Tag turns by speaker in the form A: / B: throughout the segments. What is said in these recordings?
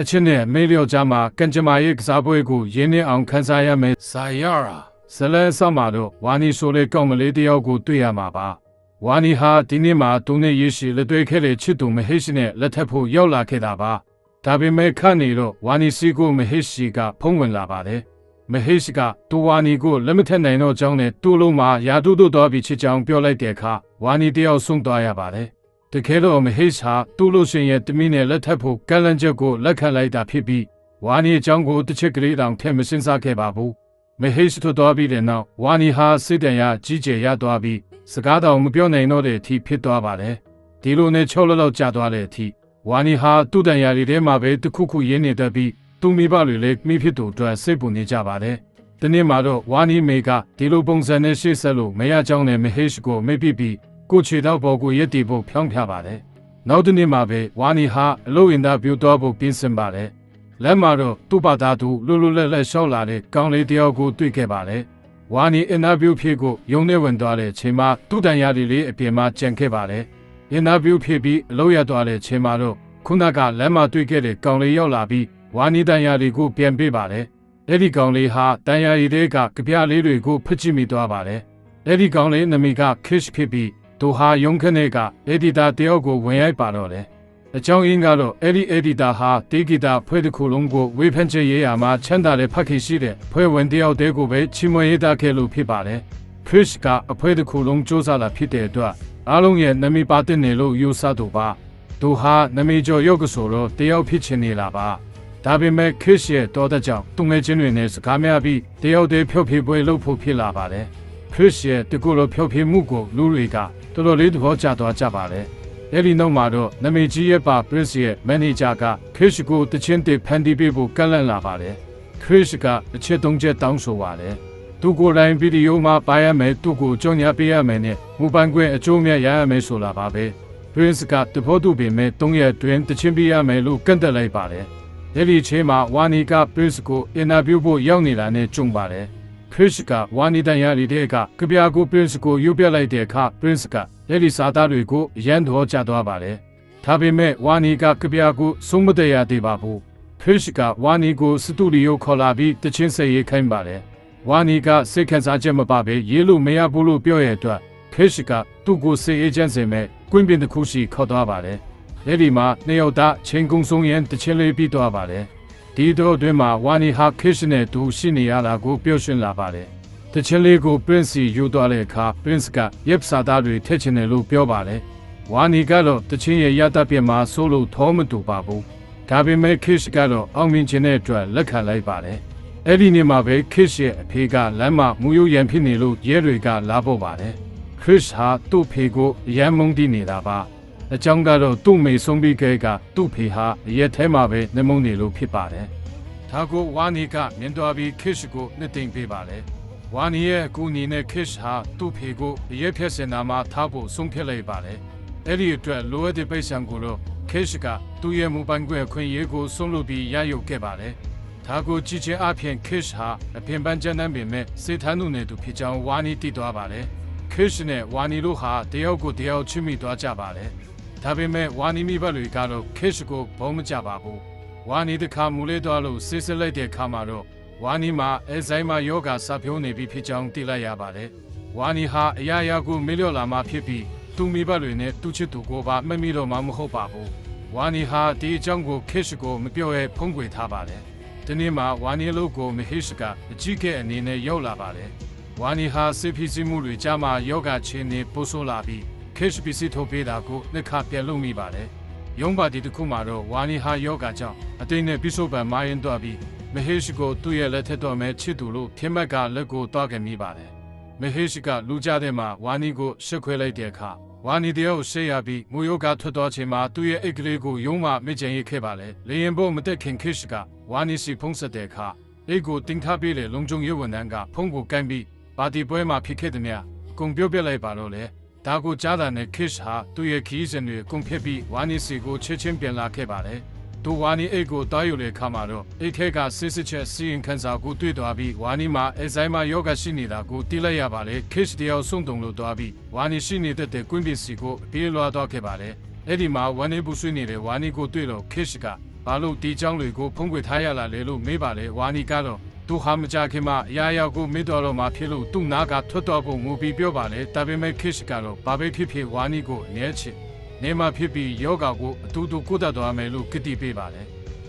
A: အချင်းနဲ့မေလျော့ကြမှာကန်ကြမာရဲ့ကစားပွဲကိုရင်းနှီးအောင်ခန်းစားရမယ်။ဇာယာရာဇလဲဆမတို့ဝါနီဆိုလေကောင်းမလေးတယောက်ကိုတွေ့ရမှာပါ။ဝါနီဟာဒီနေ့မှာသူနဲ့ရရှိလက်တွေ့ခဲ့တဲ့ချစ်သူမဟေရှိနဲ့လက်ထပ်ဖို့ရောက်လာခဲ့တာပါ။ဒါပေမဲ့ခန့်နေတော့ဝါနီစီကိုမဟေရှိကဖုံးဝင်လာပါတယ်။မဟေရှိကတူဝါနီကိုလက်မထက်နိုင်တော့ကြောင်းနဲ့တူလုံးမှာယာတုတို့တော်ပြီးချစ်ကြောင်းပြောလိုက်တဲ့အခါဝါနီတယောက်ဆုံးသွားရပါတယ်။တကယ်တော့မဟေရှိဟာတူလို့ရှင်ရဲ့တမီးနဲ့လက်ထပ်ဖို့ကန့်လန့်ချက်ကိုလက်ခံလိုက်တာဖြစ်ပြီးဝါနီအကြောင်းကိုတစ်ချက်ကလေးတောင်ထည့်မစင်စားခဲ့ပါဘူး။မဟေရှိထွက်သွားပြီးတဲ့နောက်ဝါနီဟာစိတ်တန်ရာကြီးကျယ်ရသွားပြီးစကားတောင်မပြောနိုင်တော့တဲ့အထိဖြစ်သွားပါတယ်။ဒီလိုနဲ့6လလောက်ကြာသွားတဲ့အထိဝါနီဟာသူ့တန်ရာတွေထဲမှာပဲတခုခုရင်းနေတတ်ပြီးသူမိဘတွေလည်းမိဖြစ်သူအတွက်စိတ်ပူနေကြပါတယ်။ဒီနေ့မှာတော့ဝါနီမေကဒီလိုပုံစံနဲ့ရှေ့ဆက်လို့မရကြောင်းနဲ့မဟေရှိကိုမိပြီးကိုချေတော့ပေါ်ကိုရက်တီဖို့ဖြောင်းပြပါတယ်။နောက်တစ်နေ့မှာပဲဝါနီဟာအလို့ရင်သားပြူသွားဖို့ပြင်ဆင်ပါတယ်။လက်မှာတော့သူ့ဘာသာသူလွတ်လွတ်လပ်လပ်ရှောက်လာတဲ့ကောင်းလေးတယောက်ကိုတွေ့ခဲ့ပါတယ်။ဝါနီအင်တာဗျူးဖြေကိုယုံနေဝင်သွားတဲ့အချိန်မှာသူ့တန်ရာတွေလေးအပြင်မှာကြံခဲ့ပါတယ်။အင်တာဗျူးဖြေပြီးအလို့ရသွားတဲ့အချိန်မှာတော့ခုနကလက်မှာတွေ့ခဲ့တဲ့ကောင်းလေးရောက်လာပြီးဝါနီတန်ရာတွေကိုပြန်ပေးပါတယ်။အဲ့ဒီကောင်လေးဟာတန်ရာရီတွေကကြပြလေးတွေကိုဖချမိသွားပါတယ်။အဲ့ဒီကောင်လေးနမီကခစ်ဖြစ်ပြီးသူဟာယုံခနဲ့ကအေဒီတာတယောက်ကိုဝင်ရိုက်ပါတော့တယ်။အကြောင်းရင်းကတော့အဲ့ဒီအေဒီတာဟာတေဂီတာဖွဲ့တစ်ခုလုံးကိုဝေဖန်ချက်ရေးရာမှာချမ်းသာတဲ့ဖတ်ခေရှိတဲ့ဖွဲ့ဝင်တယောက်တည်းကိုပဲချီးမွမ်းရေးသားခဲ့လို့ဖြစ်ပါတယ်။ခရစ်ကအဖွဲတစ်ခုလုံးစူးစမ်းလာဖြစ်တဲ့အတွက်အားလုံးရဲ့နမီပါတဲ့နေလို့ယူဆသူပါ။သူဟာနမီကျော်ရုပ်ကဆိုတော့တယောက်ဖြစ်ချင်နေလာပါ။ဒါပေမဲ့ခရစ်ရဲ့တော်တဲ့ကြောင့်သူငယ်ချင်းတွေနဲ့စကားများပြီးတယောက်တည်းဖြုတ်ဖြေပွဲလုပ်ဖို့ဖြစ်လာပါတယ်။ခရစ်ရဲ့တကူလိုဖြုတ်ဖြေမှုကိုလူတွေကတော်တော်လေးသဘောကျသွားကြပါတယ်။အဲဒီနောက်မှာတော့နမေကြီးရဲ့ပါပရစ်ရဲ့မန်နေဂျာကခရစ်ကိုတချင်းတေဖန်တီးပေးဖို့ကန့်လန့်လာပါတယ်။ခရစ်ကအချက်3ချက်တောင်းဆိုပါတယ်။သူကိုယ်တိုင်ဗီဒီယိုမှာပါရမယ်သူ့ကိုကြော်ညာပေးရမယ်နဲ့မူပန်ခွင့်အကျိုးမြတ်ရရမယ်ဆိုလာပါပဲ။ပရစ်ကတဖို့သူ့ပေမဲ့3ရက်တွင်တချင်းပေးရမယ်လို့ကန့်တက်လိုက်ပါတယ်။အဲဒီအချိန်မှာဝါနီကပရစ်ကိုအင်တာဗျူးဖို့ရောက်နေတာနဲ့ကြုံပါတယ်။ခရစ်ကဝါနီတန်ရာရီတဲ့ကကြပြကိုပရစ်ကိုယူပြလိုက်တဲ့အခါပရစ်ကအဲ့ဒီစာသားတွေကိုရန်တော်ကြသွားပါတယ်။ဒါပေမဲ့ဝါနီကကြပြကိုဆုံးမတရသေးပါဘူး။ခရစ်ကဝါနီကိုစတူဒီယိုခေါ်လာပြီးတချင်းဆက်ရေးခိုင်းပါတယ်။ဝါနီကစိတ်ခံစားချက်မပါဘဲရေးလို့မရဘူးလို့ပြောရတဲ့အတွက်ခရစ်ကသူ့ကိုစေအေဂျင့်စင်မဲ့ကွင်းပြင်တစ်ခုရှိခေါ်သွားပါတယ်။အဲ့ဒီမှာနှစ်ယောက်သားချင်းကုံဆုံးရန်တချင်းလေးပြီးသွားပါတယ်။ဒီတော့အတွင်းမှာဝါနီဟာခရစ်နဲ့သူရှိနေရတာကိုပြောရှင်းလာပါတယ်။တချင်းလေးကို Prince ယူသွားတဲ့အခါ Prince ကရက်စာသားတွေထည့်ချင်တယ်လို့ပြောပါတယ်။ဝါနီကတော့တချင်းရဲ့ရတပြက်မှာဆိုလို့ထောမတူပါဘူး။ဒါပေမဲ့ Kish ကတော့အောင်မြင်ခြင်းတဲ့အတွက်လက်ခံလိုက်ပါတယ်။အဲ့ဒီနေ့မှာပဲ Kish ရဲ့အဖေကလမ်းမှာမူယိုရန်ဖြစ်နေလို့ရဲတွေကလာဖို့ပါတယ်။ Chris ဟာသူ့ဖေကိုရမ်းမုန်းတိနေတာပါ။အကြောင်းကတော့သူ့မိဆုံးပြီးခဲ့ကသူ့ဖေဟာရဲထဲမှာပဲနှမုန်းနေလို့ဖြစ်ပါတယ်။ဒါကိုဝါနီကမြင်သွားပြီး Kish ကိုနှစ်သိမ့်ပေးပါတယ်။ဝါနီရဲ့အကူအညီနဲ့ Kish ဟာသူ့ဖေကိုရဲဖြတ်စင်နာမှာထားဖို့ဆုံးဖြတ်လိုက်ပါတယ်။အဲ့ဒီအတွက်လိုအပ်တဲ့ပိတ်ဆံကိုတော့ Kish ကသူ့ရဲ့မူပိုင်ခွင့်အခွင့်အရေးကိုဆုံးလုပ်ပြီးရယူခဲ့ပါတယ်။ဒါကိုကြည့်ချင်းအပြင် Kish ဟာအပြင်ပန်းကျန်းတဲ့ပင်မဲ့စေထန်းသူနဲ့သူဖြစ်ကြောင်းဝါနီတည်သွားပါတယ်။ Kish နဲ့ဝါနီတို့ဟာတယောက်ကိုတယောက်ချစ်မိသွားကြပါတယ်။ဒါပေမဲ့ဝါနီမိဘတွေကတော့ Kish ကိုဘုံမကြပါဘူး။ဝါနီတခါမူလေးသွားလို့စစ်စစ်လိုက်တဲ့အခါမှာတော့ဝါနီမှာအဇိုင်းမာယောဂါစာဖြိုးနေပြီဖြစ်ကြောင်းသိလိုက်ရပါတယ်။ဝါနီဟာအရာရာကိုမေ့လျော့လာမှဖြစ်ပြီးသူမိဘတွေနဲ့သူ့ချစ်သူကိုပါမမိတော့မှမဟုတ်ပါဘူး။ဝါနီဟာဒီအကြောင်းကို Kish ကိုမပြောရဲဖုံးကွယ်ထားပါတယ်။ဒီနေ့မှာဝါနီလို့ကိုမဟိရှကအကြီးကဲအနေနဲ့ရောက်လာပါတယ်။ဝါနီဟာစစ်ဖိစီးမှုတွေကြားမှာယောဂါချင်းနေပို့ဆိုးလာပြီး Kish ပစ္စည်းထုတ်ပေးတာကိုနှစ်ခါပြန်လုပ်မိပါတယ်။ရုံးပါတီတစ်ခုမှာတော့ဝါနီဟာယောဂါကြောင့်အသိနဲ့ပြစ္ဆုတ်ပံမာရင်တော့ပြီးမဟေရှိကိုသူ့ရဲ့လက်ထက်တော်မဲ့ချစ်သူလို့ဖြစ်မက်ကလက်ကိုတွားခဲ့မိပါတယ်။မဟေရှိကလူကြတဲ့မှာဝါနီကိုရှက်ခွဲလိုက်တဲ့အခါဝါနီတယောက်ရှေ့ရပြီးမူယောဂထွက်သွားချိန်မှာသူ့ရဲ့အိတ်ကလေးကိုယုံမှမကြင်ရိတ်ခဲ့ပါလေ။လေရင်ဖို့မတက်ခင်ခိရှကဝါနီစီဖုံးဆက်တဲ့အခါအိတ်ကိုတင်ထားပေးတဲ့လုံခြုံရေးဝန်ထမ်းကဖုံးကိုကိုင်းပြီးပါတီပွဲမှာဖြစ်ခဲ့တဲ့မြကုံပြုတ်ပြလိုက်ပါတော့လေ။ဒါကိုကြားတာနဲ့ခိရှဟာသူ့ရဲ့ခီးစင်တွေကုံဖြစ်ပြီးဝါနီစီကိုချက်ချင်းပြန်လာခဲ့ပါလေ။သူဝါနီအိတ်ကိုတားယူလေခါမှာတော့အိတ်ထဲကစစ်စစ်ချက်စီရင်ခန်းစာကိုတွေ့သွားပြီးဝါနီမှာအဇိုင်းမာယောဂရှိနေတာကိုသိလိုက်ရပါလေခစ်တယောက်ဆုံးတုံလို့သွားပြီးဝါနီရှိနေတဲ့ကွင်းပစ္စည်းကိုပြေးလွှားသွားခဲ့ပါလေအဲ့ဒီမှာဝါနီပူဆွေးနေတဲ့ဝါနီကိုတွေ့လို့ခစ်က ဘာလို့ဒီကြောင်းတွေကိုဖုံးကွယ်ထားရလာလဲလို့မေးပါလေဝါနီကတော့သူဟာမကြခင်မှာအရာရာကိုမေ့တော်တော့မှဖြစ်လို့သူ့နာကထွက်တော်ဖို့ငိုပြီးပြောပါလေဒါပေမဲ့ခစ်ကတော့ဘာပဲဖြစ်ဖြစ်ဝါနီကိုအမြဲချစ်နေမှာဖြစ်ပြီးယောဂကိုအတူတူကိုတတ်တော်မယ်လို့ကတိပေးပါလေ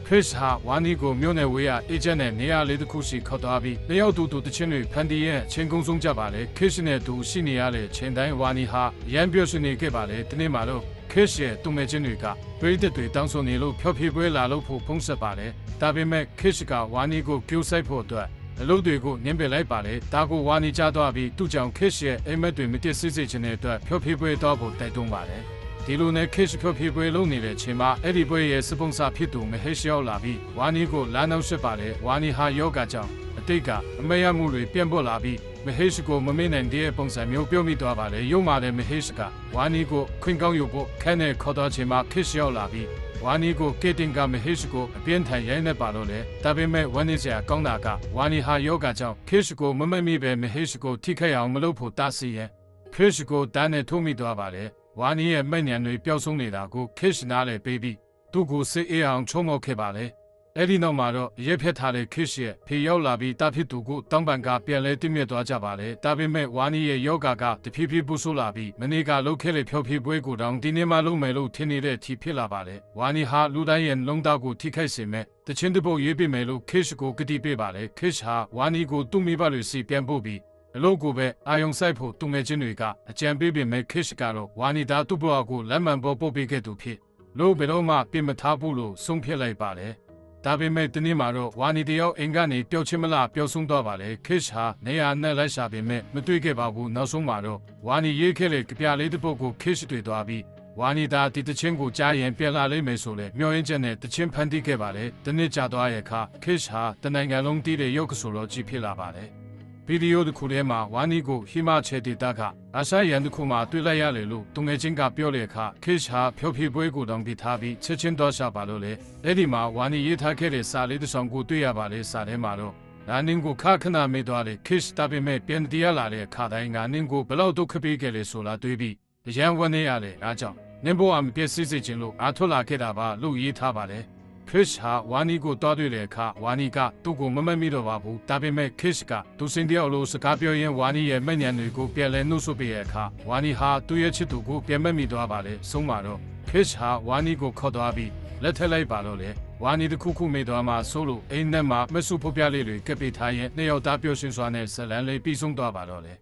A: ခရစ်ဟာဝါနီကိုမြို့နယ်ဝေးရအေဂျင့်နဲ့နေရာလေးတစ်ခုစီခေါ်သွားပြီးတယောက်တူတချင်းတွေဖန်တီးရဲ့ချင်းကုန်းဆုံးကြပါလေခရစ်နဲ့သူရှိနေရတဲ့ချိန်တိုင်းဝါနီဟာရန်ပြောရှင်နေခဲ့ပါလေဒီနေ့မှာတော့ခရစ်ရဲ့သူငယ်ချင်းတွေကပြည်သက်တွေတောင်းဆိုနေလို့ဖျော်ဖြေပွဲလာလို့ဖို့ဖုံးဆက်ပါလေဒါပေမဲ့ခရစ်ကဝါနီကိုကြိုးဆိုင်ဖို့အတွက်အလုပ်တွေကိုနင်းပယ်လိုက်ပါလေဒါကိုဝါနီချသွားပြီးသူ့ကြောင့်ခရစ်ရဲ့အိမ်မက်တွေမတည့်စစ်စစ်ခြင်းတဲ့အတွက်ဖျော်ဖြေပွဲတော့ဖို့တိုက်တွန်းပါလေဒီလိုနဲ့ခရစ်ဖျော်ဖြေပွဲလုပ်နေတဲ့ချိန်မှာအဲ့ဒီပွဲရဲ့စပွန်ဆာဖြစ်သူမဟေရှရောက်လာပြီးဝါနီကိုလာနောက်ဆက်ပါလေဝါနီဟာယောဂကြောင့်အတိတ်ကအမေရမှုတွေပြန့်ပွက်လာပြီးမဟေရှကိုမမေ့နိုင်တဲ့ပုံစံမျိုးပြောမိသွားပါလေရုံမာတဲ့မဟေရှကဝါနီကိုခွင်ကောင်းယူဖို့ခန်းနဲ့ခေါ်တော့ချိန်မှာခရစ်ရောက်လာပြီးဝါနီကိုကေတင်ကမဟေရှကိုအပြင်းထန်ရိုက်နှက်ပါလို့လေဒါပေမဲ့ဝမ်းနည်းစရာကောင်းတာကဝါနီဟာယောဂကြောင့်ခရစ်ကိုမမက်မိပဲမဟေရှကိုထိခိုက်အောင်မလုပ်ဖို့တားဆီးရဲ့ခရစ်ကိုတန်းနဲ့ထိုးမိသွားပါလေဝါနီရဲ့မိတ်ညံတွေပျောက်ဆုံးနေတာကိုခရစ်နားလည်းပေးပြီးသူ့ကိုစစ်အေးအောင်ချုံမောက်ခဲ့ပါလေအဲ့ဒီနောက်မှာတော့ရဲဖက်ထားတဲ့ခရစ်ရဲ့ဖေရောက်လာပြီးတာဖြစ်သူကိုတောင်းပန်ကပြန်လဲတင်မြတ်သွားကြပါလေဒါပေမဲ့ဝါနီရဲ့ယောဂကတဖြည်းဖြည်းပူဆိုးလာပြီးမနေ့ကလှုပ်ခဲလေဖျော်ဖြေပွဲကိုတောင်ဒီနေ့မှလုပ်မယ်လို့ထင်နေတဲ့အထိဖြစ်လာပါလေဝါနီဟာလူတိုင်းရဲ့လုံးသားကိုထိခိုက်စေမဲ့တချင်းတပုတ်ရေးပြမယ်လို့ခရစ်ကိုကတိပေးပါလေခရစ်ဟာဝါနီကိုသူ့မိဘတွေစီပြန်ပို့ပြီးအလို့ကိုပဲအာယုံဆိုင်ဖို့သူငယ်ချင်းတွေကအကြံပေးပေမဲ့ခရစ်ကတော့ဝါနီသားသူ့ဘဝကိုလက်မှန်ပေါ်ပို့ပေးခဲ့သူဖြစ်လို့ဘယ်တော့မှပြင်မထားဘူးလို့ဆုံးဖြတ်လိုက်ပါလေဒါပေမဲ့ဒီနေ့မှာတော့ဝါနီတယောက်အိမ်ကနေပျောက်ချင်းမလားပျောက်ဆုံးသွားပါလေခရစ်ဟာနေရာနဲ့လိုက်ရှာပေမဲ့မတွေ့ခဲ့ပါဘူးနောက်ဆုံးမှာတော့ဝါနီရေးခဲ့လေကြပြလေးတစ်ပုဒ်ကိုခရစ်တွေ့သွားပြီးဝါနီသားဒီတချင်းကိုကြားရင်ပြန်လာလိမ့်မယ်ဆိုလေမျောရင်းချက်နဲ့တချင်းဖန်တီးခဲ့ပါလေဒီနေ့ကြာသွားရဲ့အခါခရစ်ဟာတနိုင်ငံလုံးတည်တဲ့ရုပ်ကဆိုတော့ကြီးဖြစ်လာပါလေဗီဒီယိုတစ်ခုထဲမှာဝါနီကိုဟိမချေတီတာကအာရှရန်တစ်ခုမှာတွေ့လိုက်ရလေလို့တုံငယ်ချင်းကပြောတဲ့အခါခရစ်ဟာဖျော်ဖြေပွဲကိုတောင်ပြထားပြီးချက်ချင်းတော့ရှာပါလို့လေအဲ့ဒီမှာဝါနီရေးထားခဲ့တဲ့စာလေးတစ်ဆောင်ကိုတွေ့ရပါလေစာထဲမှာတော့ငါနင်းကိုခဏမေးသွားလေခရစ်တာပေမဲ့ပြန်တရားလာတဲ့အခါတိုင်းငါနင်းကိုဘလောက်ဒုက္ခပေးခဲ့လေဆိုလာတွေးပြီးရန်ဝန်းနေရတယ်အားကြောင့်နင်းဘဝမပြည့်စည်စေခြင်းလို့အားထွက်လာခဲ့တာပါလို့ရေးထားပါလေခရစ်ဟာဝါနီကိုတွားတွေ့တဲ့အခါဝါနီကသူ့ကိုမမက်မိတော့ပါဘူးဒါပေမဲ့ခရစ်ကသူစင်တယောက်လိုစကားပြောရင်းဝါနီရဲ့မျက်နှာတွေကိုပြန်လဲနှုတ်ဆက်ပေးတဲ့အခါဝါနီဟာသူ့ရဲ့ချစ်သူကိုပြန်မက်မိသွားပါလေဆုံးမှာတော့ခရစ်ဟာဝါနီကိုခေါ်သွားပြီးလက်ထက်လိုက်ပါတော့လေဝါနီတစ်ခုခုမိသွားမှဆိုလို့အိမ်နဲ့မှမဆုဖုတ်ပြလေးတွေကပ်ပေးထားရင်နှစ်ယောက်သားပျော်ရွှင်စွာနဲ့ဇလန်လေးပြီးဆုံးသွားပါတော့လေ